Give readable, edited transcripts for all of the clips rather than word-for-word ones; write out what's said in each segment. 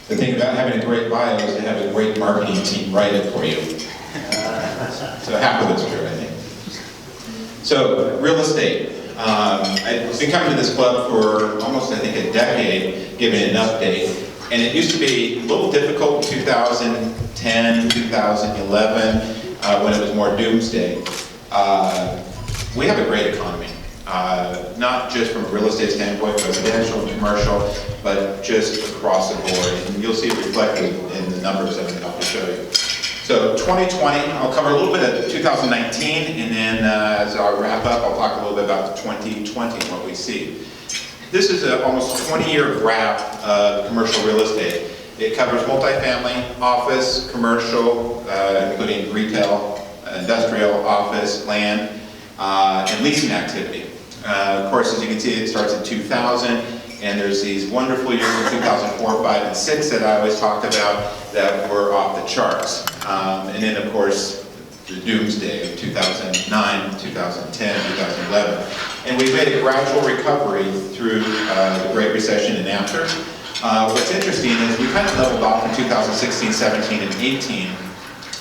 The thing about having a great bio is to have a great marketing team write it for you. So half of it's true, I think. So, real estate. I've been coming to this club for almost, I think, a decade, giving an update. And it used to be a little difficult in 2010, 2011, when it was more doomsday. We have a great economy. Not just from a real estate standpoint, residential, commercial, but just across the board. And you'll see it reflected in the numbers that I'm about to show you. So 2020, I'll cover a little bit of 2019, and then as I wrap up, I'll talk a little bit about 2020 and what we see. This is an almost 20-year graph of commercial real estate. It covers multifamily, office, commercial, including retail, industrial, office, land, and leasing activity. Of course, as you can see, it starts in 2000, and there's these wonderful years in 2004, 5, and 6 that I always talk about that were off the charts. And then, of course, the doomsday of 2009, 2010, 2011. And we've made a gradual recovery through the Great Recession and after. What's interesting is we kind of leveled off in 2016, 17, and 18.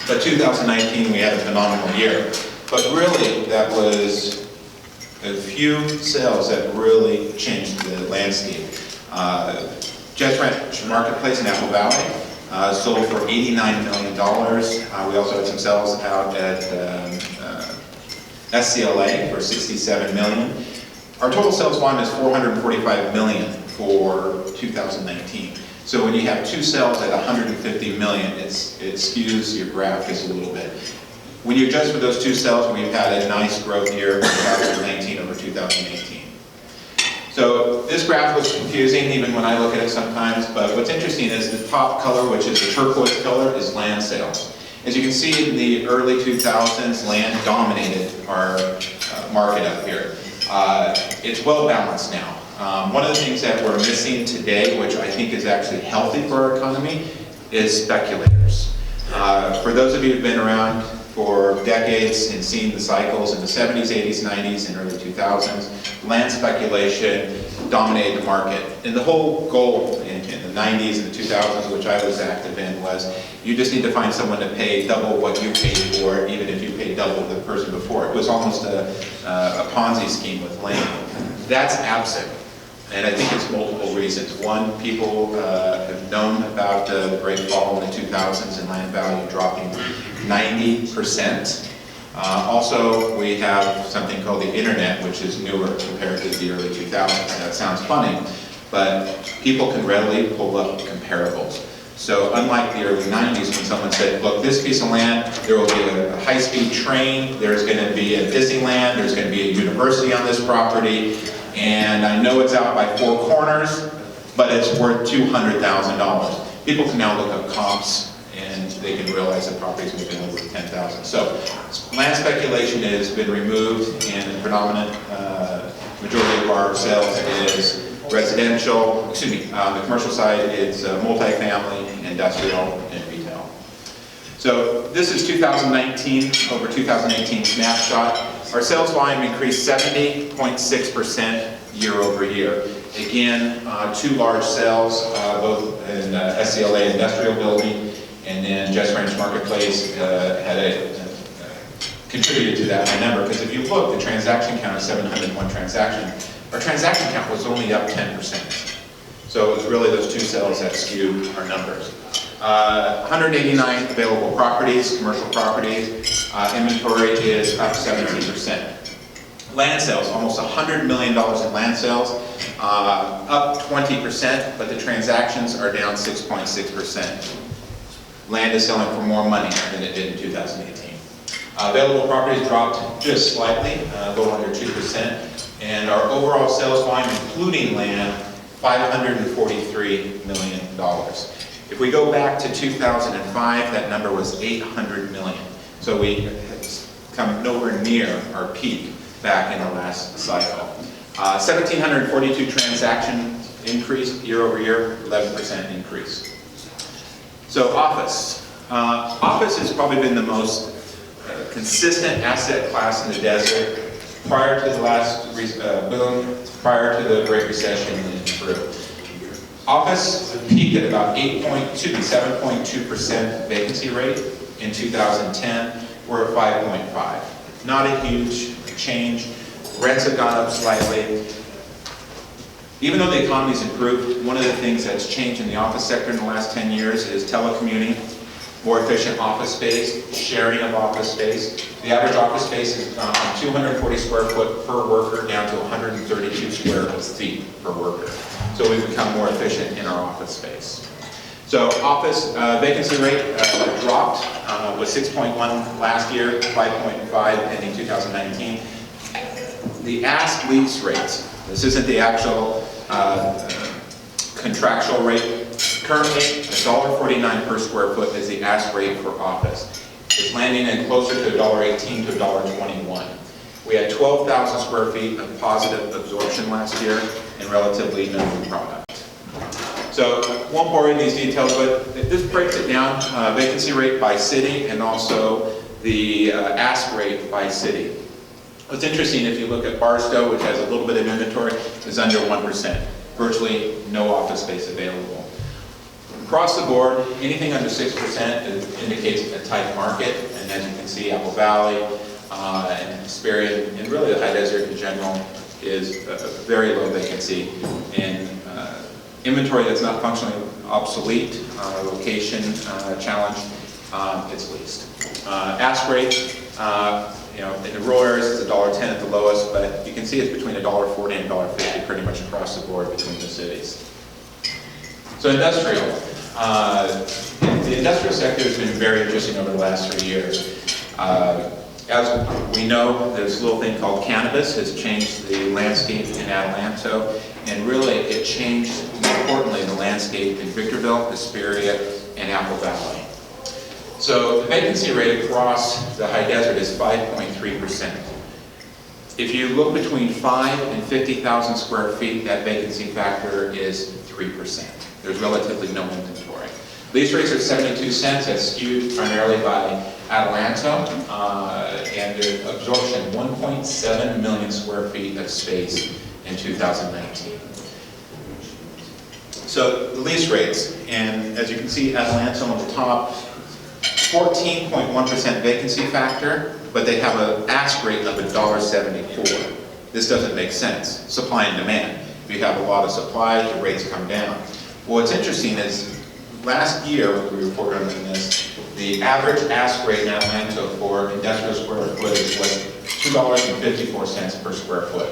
But 2019, we had a phenomenal year. But really, that was a few sales that really changed the landscape. Just Ranch Marketplace in Apple Valley sold for $89 million. We also had some sales out at SCLA for $67 million. Our total sales volume is $445 million for 2019. So when you have two sales at $150 million, it skews your graph just a little bit. When you adjust for those two sales, we've had a nice growth year in 2019 over 2018. So this graph looks confusing even when I look at it sometimes, but what's interesting is the top color, which is the turquoise color, is land sales. As you can see, in the early 2000s, land dominated our market up here. It's well balanced now. One of the things that we're missing today, which I think is actually healthy for our economy, is speculators. For those of you who've been around for decades and seen the cycles in the 70s, 80s, 90s, and early 2000s, land speculation dominated the market. And the whole goal in the 90s and the 2000s, which I was active in, was you just need to find someone to pay double what you paid for it, even if you paid double the person before. It was almost a Ponzi scheme with land. That's absent. And I think it's multiple reasons. One, people have known about the great fall in the 2000s and land value dropping 90%. Also, we have something called the internet, which is newer compared to the early 2000s. That sounds funny, but people can readily pull up comparables. So unlike the early 90s when someone said, look, this piece of land, there will be a high-speed train, there's going to be a Disneyland, there's going to be a university on this property, and I know it's out by four corners, but it's worth $200,000. People can now look up comps and they can realize the property's moving over to $10,000. So land speculation has been removed, and the predominant majority of our sales is residential, the commercial side is multifamily, industrial, and retail. So this is 2019 over 2018 snapshot. Our sales volume increased 70.6% year over year. Again, two large sales, both in SCLA industrial building, and then Just Ranch Marketplace contributed to that number. Because if you look, the transaction count is 701 transactions. Our transaction count was only up 10%. So it was really those two sales that skewed our numbers. 189 available properties, commercial properties. Inventory is up 17%. Land sales, almost $100 million in land sales, up 20%, but the transactions are down 6.6%. Land is selling for more money than it did in 2018. Available properties dropped just slightly, a little under 2%, and our overall sales volume, including land, $543 million. If we go back to 2005, that number was $800 million. So we have come nowhere near our peak back in the last cycle. 1,742 transactions increased year over year, 11% increase. So office. Office has probably been the most consistent asset class in the desert prior to the last boom, prior to the Great Recession and through. Office peaked at about 7.2% vacancy rate in 2010. We're at 5.5. Not a huge change. Rents have gone up slightly. Even though the economy's improved, one of the things that's changed in the office sector in the last 10 years is telecommuting, more efficient office space, sharing of office space. The average office space has gone from 240 square foot per worker down to 132 square feet per worker. So we've become more efficient in our office space. So office vacancy rate dropped, was 6.1 last year, 5.5 ending 2019. The ask lease rates, this isn't the actual contractual rate. Currently, $1.49 per square foot is the ask rate for office. It's landing in closer to $1.18 to $1.21. We had 12,000 square feet of positive absorption last year and relatively no new product. So I won't bore you in these details, but this breaks it down, vacancy rate by city and also the ask rate by city. What's interesting, if you look at Barstow, which has a little bit of inventory, is under 1%. Virtually no office space available. Across the board, anything under 6% indicates a tight market, and as you can see, Apple Valley and Hesperia, and really the high desert in general, is a very low vacancy, and inventory that's not functionally obsolete, location challenge, it's leased. Ask rate, in the rural areas it's $1.10 at the lowest, but you can see it's between $1.40 and $1.50 pretty much across the board between the cities. So industrial. The industrial sector has been very interesting over the last 3 years. As we know, this little thing called cannabis has changed the landscape in Atlanta, and really it changed, importantly, the landscape in Victorville, Hesperia, and Apple Valley. So the vacancy rate across the high desert is 5.3%. If you look between 5 and 50,000 square feet, that vacancy factor is 3%. There's relatively no inventory. Lease rates are 72 cents, that's skewed primarily by Atlanta, and their absorption, 1.7 million square feet of space in 2019. So the lease rates, and as you can see, Atlanta on the top, 14.1% vacancy factor, but they have an ask rate of $1.74. This doesn't make sense. Supply and demand. If you have a lot of supply, the rates come down. Well, what's interesting is last year, when we reported on this, the average ask rate in Atlanta for industrial square footage was $2.54 per square foot.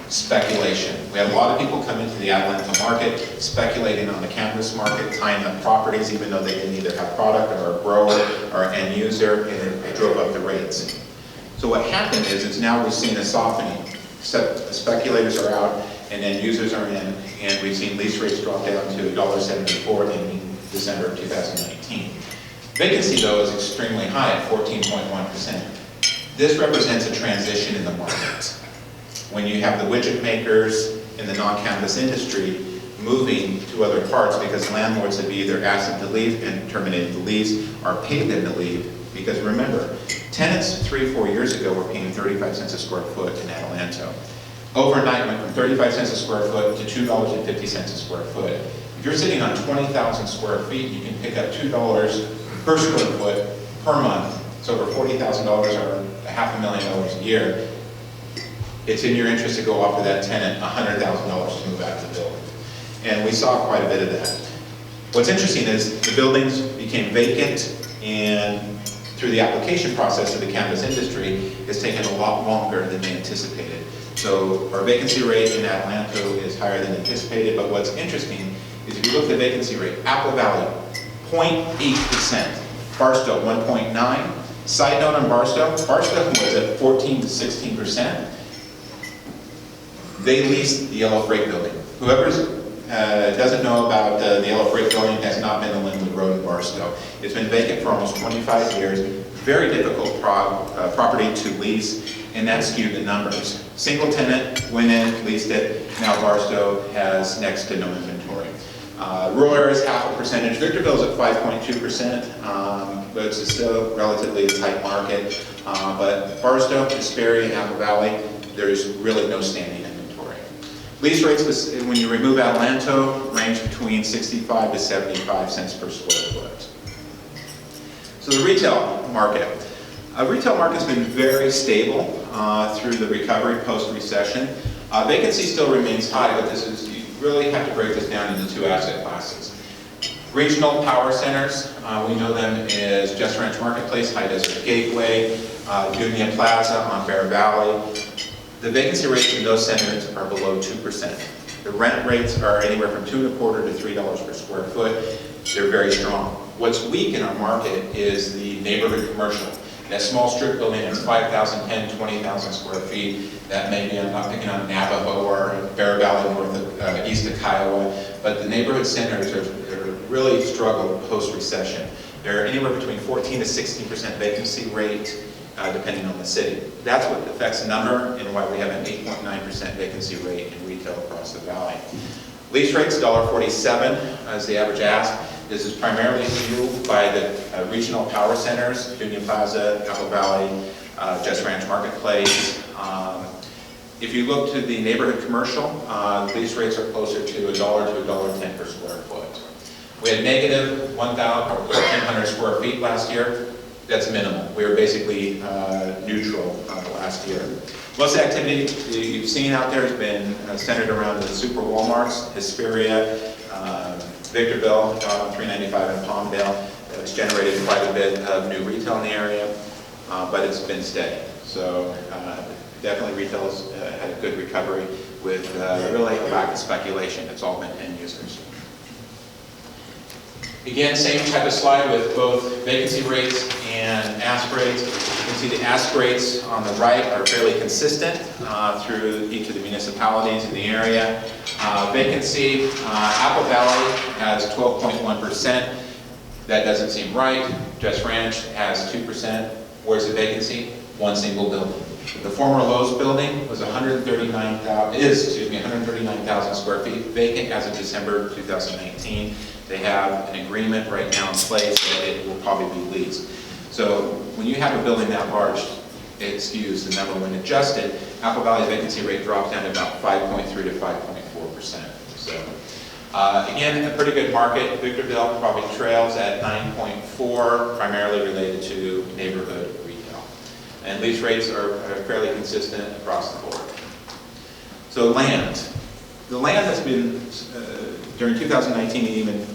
Speculation. We had a lot of people come into the Atlanta market speculating on the cannabis market, tying up properties even though they didn't either have product or a grower or end user, and it drove up the rates. So what happened is now we've seen a softening. The speculators are out and end users are in, and we've seen lease rates drop down to $1.74 in December of 2019. Vacancy, though, is extremely high at 14.1%. This represents a transition in the market. When you have the widget makers in the non-cannabis industry moving to other parts because landlords have either asked them to leave and terminated the lease or paid them to leave. Because remember, tenants 3 or 4 years ago were paying 35 cents a square foot in Atlanta. Overnight went from 35 cents a square foot to $2.50 a square foot. If you're sitting on 20,000 square feet, you can pick up $2 per square foot per month. It's over $40,000 or $500,000 a year. It's in your interest to go offer that tenant $100,000 to move out of the building. And we saw quite a bit of that. What's interesting is the buildings became vacant, and through the application process of the cannabis industry, it's taken a lot longer than they anticipated. So our vacancy rate in Atlanta is higher than anticipated, but what's interesting is if you look at the vacancy rate, Apple Valley, 0.8%, Barstow, 1.9%. Side note on Barstow was at 14 to 16%. They leased the Yellow Freight building. Whoever doesn't know about the Yellow Freight building has not been to Linwood Road in Barstow. It's been vacant for almost 25 years. Very difficult property to lease, and that skewed the numbers. Single tenant went in, leased it. Now Barstow has next to no inventory. Rural areas, 0.5%. Victorville's at 5.2%, but it's still relatively a tight market. But Barstow, Hesperia, and Apple Valley, there's really no standing inventory. Lease rates, when you remove Adelanto, range between 65 to 75 cents per square foot. So the retail market. Retail market's been very stable through the recovery post-recession. Vacancy still remains high, but you really have to break this down into two asset classes. Regional power centers, we know them as Just Ranch Marketplace, High Desert Gateway, Dunia Plaza on Bear Valley. The vacancy rates in those centers are below 2%. The rent rates are anywhere from $2.25 to $3 per square foot. They're very strong. What's weak in our market is the neighborhood commercial. That small strip building that's 5,000, 10, 20,000 square feet. That maybe, I'm not picking on Navajo or Bear Valley east of Kiowa, but the neighborhood centers are really struggled post-recession. They're anywhere between 14 to 16% vacancy rate, depending on the city. That's what affects the number and why we have an 8.9% vacancy rate in retail across the valley. Lease rates, $1.47 as the average ask. This is primarily fueled by the regional power centers, Dunia Plaza, Apple Valley, Just Ranch Marketplace. If you look to the neighborhood commercial, lease rates are closer to $1 to $1.10 per square foot. We had negative 1,400 square feet last year. That's minimal. We were basically neutral last year. Most activity you've seen out there has been centered around the super Walmarts, Hesperia, Victorville, 395 and Palmdale. It's generated quite a bit of new retail in the area, but it's been steady. So definitely retail's had a good recovery with really a lack of speculation. It's all been end users. Again, same type of slide with both vacancy rates and ask rates. You can see the ask rates on the right are fairly consistent through each of the municipalities in the area. Vacancy, Apple Valley has 12.1%. That doesn't seem right. Just Ranch has 2%. Where's the vacancy? One single building. The former Lowe's building was 139,000 square feet, vacant as of December 2019. They have an agreement right now in place that it will probably be leased. So when you have a building that large, it skews the number. When adjusted, Apple Valley's vacancy rate drops down to about 5.3 to 5.4%. So again, a pretty good market. Victorville probably trails at 9.4, primarily related to neighborhood retail. And lease rates are fairly consistent across the board. So land. The land that's been, during 2019 and even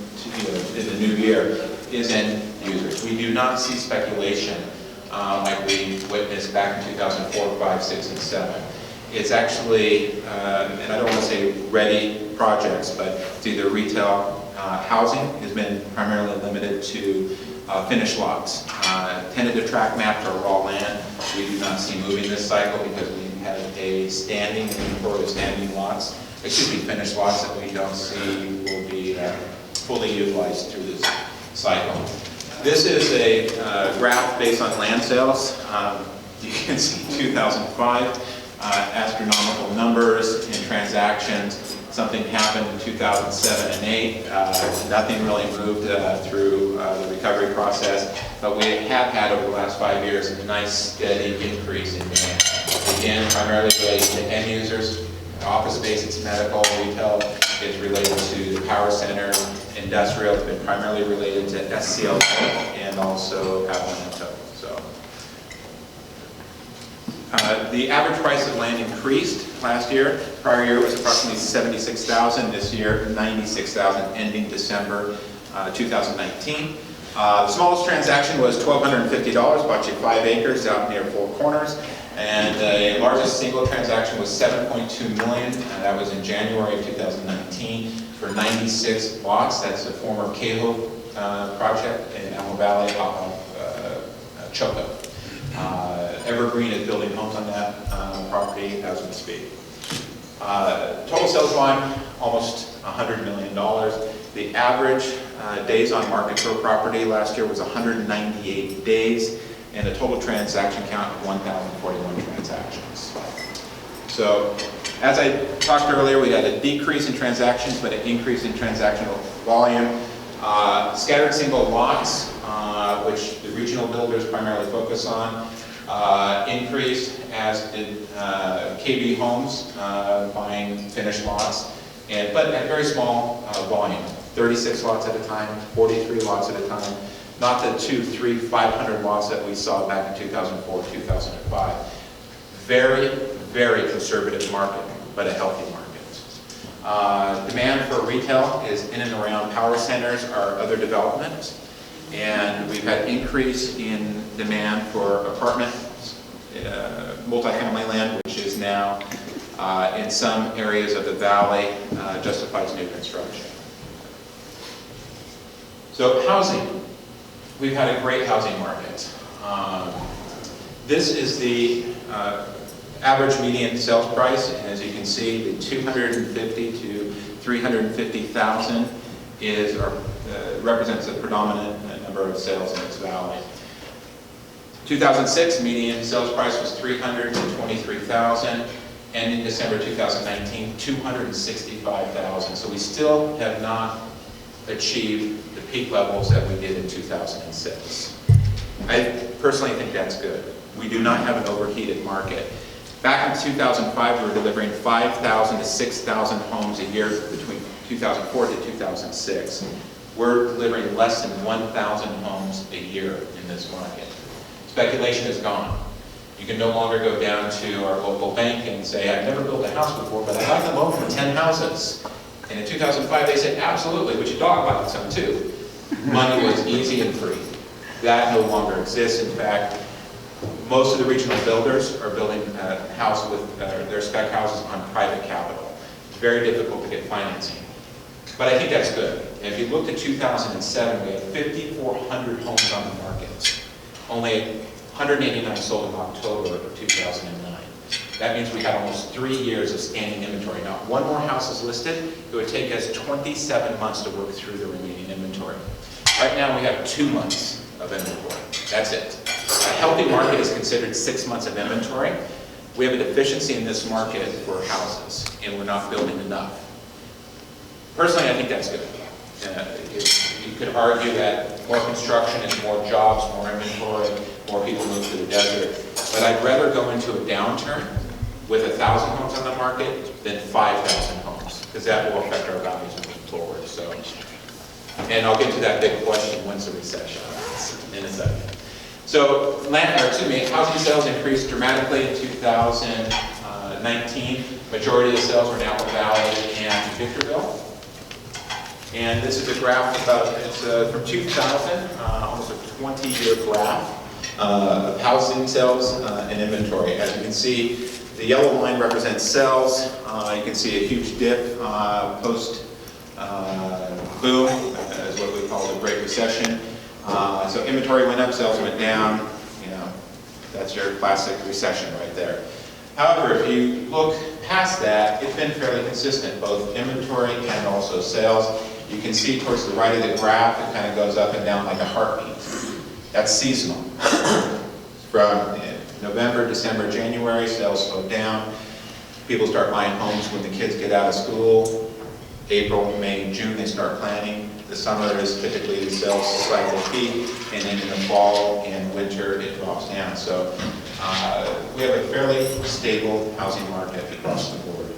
in the new year, is end users. We do not see speculation like we witnessed back in 2004, 5, 6, and 7. It's actually, and I don't want to say ready projects, but it's either retail. Housing has been primarily limited to finished lots. Tentative tract maps are raw land. We do not see moving this cycle because we have a standing inventory of standing lots. Excuse me, finished lots that we don't see will be fully utilized through this cycle. This is a graph based on land sales. You can see 2005, astronomical numbers in transactions. Something happened in 2007 and 8. Nothing really moved through the recovery process, but we have had over the last 5 years a nice steady increase in demand. Again, primarily related to end users. Office space, it's medical, retail is related to the power center, industrial has been primarily related to SCL and also Adelanto. So, the average price of land increased last year. Prior year was approximately $76,000. This year, $96,000, ending December 2019. The smallest transaction was $1,250. Bought you 5 acres out near Four Corners. And the largest single transaction was $7.2 million, and that was in January of 2019 for 96 lots. That's the former Cahill project in Apple Valley, Choco. Evergreen is building homes on that property as we speak. Total sales volume, almost $100 million. The average days on market per property last year was 198 days. And a total transaction count of 1,041 transactions. So, as I talked earlier, we had a decrease in transactions, but an increase in transactional volume. Scattered single lots, which the regional builders primarily focus on, increased as did KB Homes, buying finished lots, but at very small volume, 36 lots at a time, 43 lots at a time, not the 200, 300, 500 lots that we saw back in 2004, 2005. Very, very conservative market, but a healthy market. Demand for retail is in and around power centers or other developments, and we've had increase in demand for apartments, multifamily land, which is now in some areas of the valley justifies new construction. So housing, we've had a great housing market. This is the average median sales price, and as you can see, the 250 to 350,000 is represents the predominant number of sales in this valley. 2006 median sales price was 323,000, and in December 2019, 265,000. So we still have not achieved the peak levels that we did in 2006. I personally think that's good. We do not have an overheated market. Back in 2005, we were delivering 5,000 to 6,000 homes a year between 2004 to 2006. We're delivering less than 1,000 homes a year in this market. Speculation is gone. You can no longer go down to our local bank and say, I've never built a house before, but I'd like to loan for 10 houses. And in 2005, they said, absolutely, but your dog likes some too. Money was easy and free. That no longer exists. In fact, most of the regional builders are building a house with their spec houses on private capital. It's very difficult to get financing. But I think that's good. If you looked at 2007, we had 5,400 homes on the market. Only 189 sold in October of 2009. That means we had almost 3 years of standing inventory. Now, if one more house is listed, it would take us 27 months to work through the remaining inventory. Right now, we have 2 months of inventory. That's it. A healthy market is considered 6 months of inventory. We have a deficiency in this market for houses, and we're not building enough. Personally, I think that's good. You could argue that more construction is more jobs, more inventory, more people move to the desert. But I'd rather go into a downturn with 1,000 homes on the market than 5,000 homes, because that will affect our values moving forward. So, and I'll get to that big question: when's the recession? In a second. So, housing sales increased dramatically in 2019. Majority of the sales are now in Valley and Victorville. And this is a graph about, it's from 2000, almost a 20-year graph of housing sales and inventory. As you can see, the yellow line represents sales. You can see a huge dip post-boom, is what we call the Great Recession. So inventory went up, sales went down. You know, that's your classic recession right there. However, if you look past that, it's been fairly consistent, both inventory and also sales. You can see towards the right of the graph, it kind of goes up and down like a heartbeat. That's seasonal. From November, December, January, sales slow down. People start buying homes when the kids get out of school. April, May, June, they start planning. The summer is typically the sales cycle peak, and then in the fall and winter, it drops down. So we have a fairly stable housing market across the board.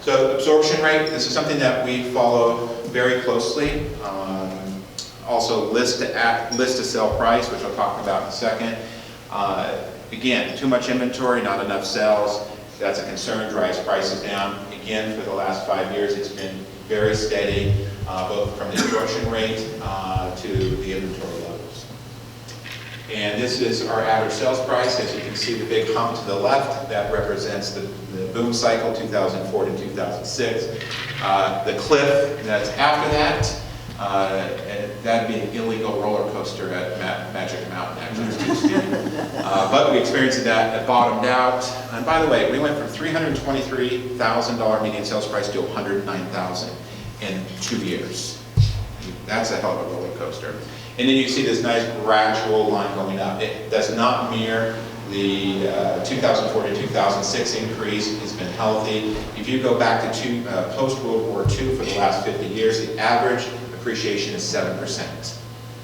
So absorption rate, this is something that we follow very closely. Also list to sell price, which I'll talk about in a second. Again, too much inventory, not enough sales. That's a concern, drives prices down. Again, for the last 5 years, it's been very steady, both from the absorption rate to the inventory levels. And this is our average sales price. As you can see, the big hump to the left, that represents the boom cycle, 2004 to 2006. The cliff that's after that, that'd be an illegal roller coaster at Magic Mountain, actually. But we experienced that, it bottomed out. And by the way, we went from $323,000 median sales price to $109,000 in 2 years. That's a hell of a roller coaster. And then you see this nice gradual line going up. It does not mirror the 2004 to 2006 increase. It's been healthy. If you go back to post-World War II for the last 50 years, the average appreciation is 7%.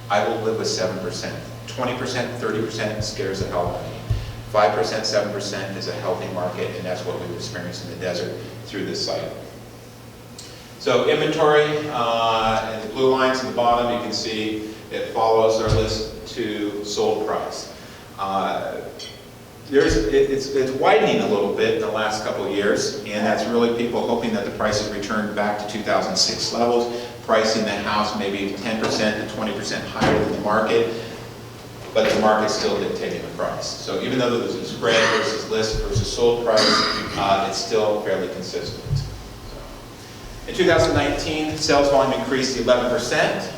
I will live with 7%. 20%, 30% scares the hell out of me. 5%, 7% is a healthy market, and that's what we've experienced in the desert through this cycle. So inventory, and the blue lines at the bottom, you can see it follows our list to sold price. It's widening a little bit in the last couple of years, and that's really people hoping that the prices return back to 2006 levels, pricing the house maybe 10% to 20% higher than the market, but the market's still dictating the price. So even though there's a spread versus list versus sold price, it's still fairly consistent. In 2019, sales volume increased 11%,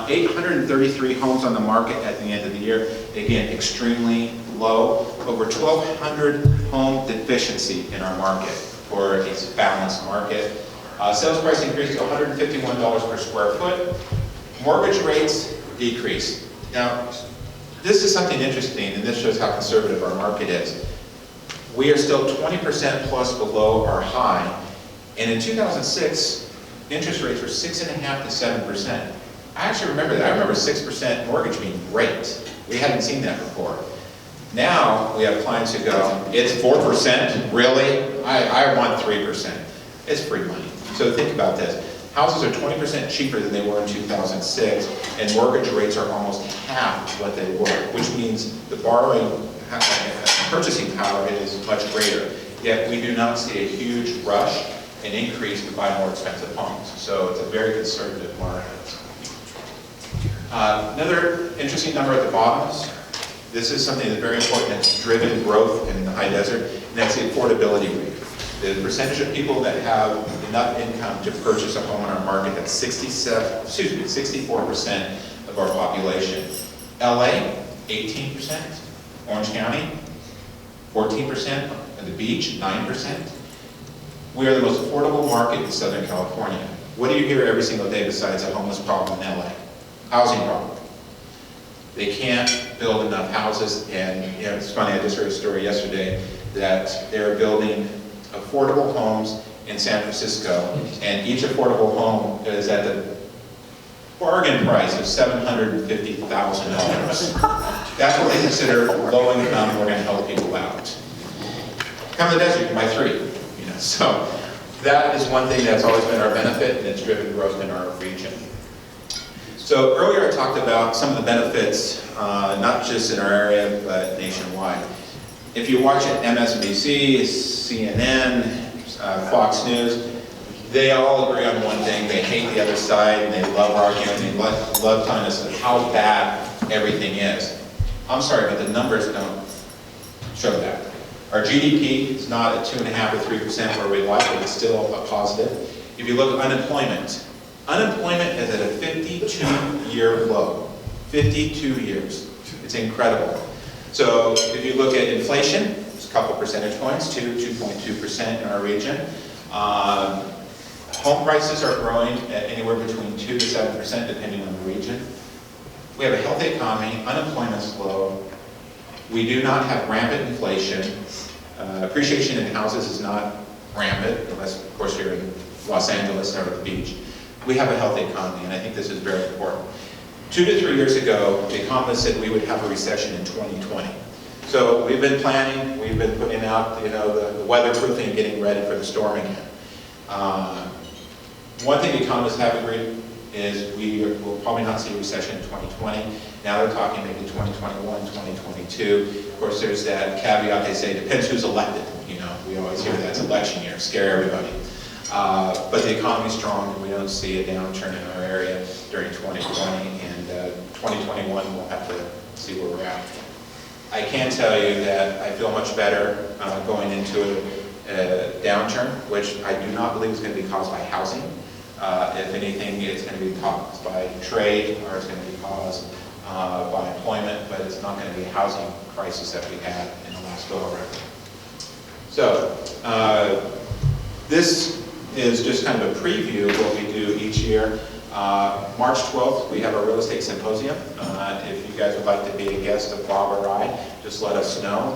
833 homes on the market at the end of the year. Again, extremely low. Over 1,200 home deficiency in our market for a balanced market. Sales price increased to $151 per square foot. Mortgage rates decreased. Now, this is something interesting, and this shows how conservative our market is. We are still 20% plus below our high. And in 2006, interest rates were 6.5% to 7%. I actually remember that. I remember 6% mortgage being great. We hadn't seen that before. Now we have clients who go, it's 4%, really? I want 3%. It's free money. So think about this. Houses are 20% cheaper than they were in 2006, and mortgage rates are almost half what they were, which means the purchasing power is much greater. Yet we do not see a huge rush and increase to buy more expensive homes. So it's a very conservative market. Another interesting number at the bottom. This is something that's very important that's driven growth in the high desert, and that's the affordability rate. The percentage of people that have enough income to purchase a home in our market, that's 64% of our population. LA, 18%. Orange County, 14%. And the beach, 9%. We are the most affordable market in Southern California. What do you hear every single day besides a homeless problem in LA? Housing problem. They can't build enough houses, and it's funny, I just heard a story yesterday that they're building affordable homes in San Francisco, and each affordable home is at the bargain price of $750,000. That's what they consider low income. We're going to help people out. Come to the desert, you can buy 3. So that is one thing that's always been our benefit, and it's driven growth in our region. So earlier I talked about some of the benefits, not just in our area, but nationwide. If you watch it, MSNBC, CNN, Fox News, they all agree on one thing. They hate the other side, and they love arguing. They love telling us how bad everything is. I'm sorry, but the numbers don't show that. Our GDP is not at 2.5 or 3% where we like, but it's still a positive. If you look at unemployment, unemployment is at a 52-year low. 52 years. It's incredible. So if you look at inflation, it's a couple percentage points, 2.2% in our region. Home prices are growing at anywhere between 2 to 7% depending on the region. We have a healthy economy, unemployment's low. We do not have rampant inflation. Appreciation in houses is not rampant, unless, of course, you're in Los Angeles or at the beach. We have a healthy economy, and I think this is very important. 2 to 3 years ago, the economists said we would have a recession in 2020. So we've been planning, we've been putting out, the weatherproofing and getting ready for the storm again. One thing the economists have agreed is we will probably not see a recession in 2020. Now they're talking maybe 2021, 2022. Of course, there's that caveat they say, depends who's elected. We always hear that's election year, scare everybody. But the economy's strong, and we don't see a downturn in our area during 2020, and 2021 we'll have to see where we're at. I can tell you that I feel much better going into a downturn, which I do not believe is going to be caused by housing. If anything, it's going to be caused by trade, or it's going to be caused by employment, but it's not going to be a housing crisis that we had in the last go-around. So this is just kind of a preview of what we do each year. March 12th, we have our real estate symposium. If you guys would like to be a guest of Bob or I, just let us know.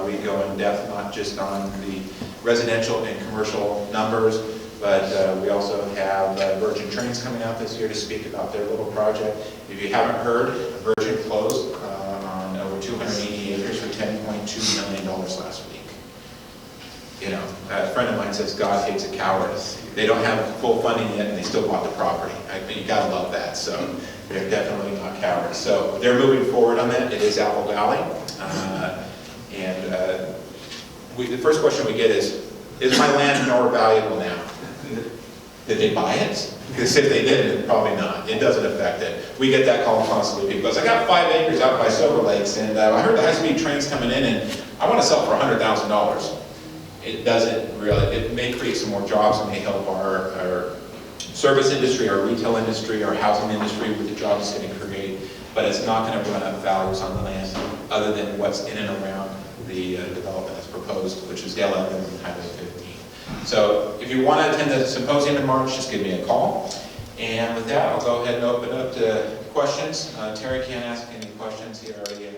We go in depth not just on the residential and commercial numbers, but we also have Virgin Trains coming out this year to speak about their little project. If you haven't heard, Virgin closed on over 280 acres for $10.2 million. a friend of mine says God hates a coward. They don't have full funding yet and they still bought the property. You gotta love that. So they're definitely not cowards. So they're moving forward on that. It is Apple Valley. The first question we get is my land more valuable now? Did they buy it? Because if they didn't, probably not. It doesn't affect it. We get that call constantly. People go, I got 5 acres out by Silver Lakes, and I heard the high-speed train's coming in, and I want to sell it for $100,000. It doesn't really. It may create some more jobs and may help our service industry, our retail industry, our housing industry with the jobs it's going to create, but it's not going to run up values on the land other than what's in and around the development that's proposed, which is Dale Avenue and Highway 15. So if you want to attend the symposium in March, just give me a call. And with that, I'll go ahead and open up to questions. Terry can't ask any questions. He already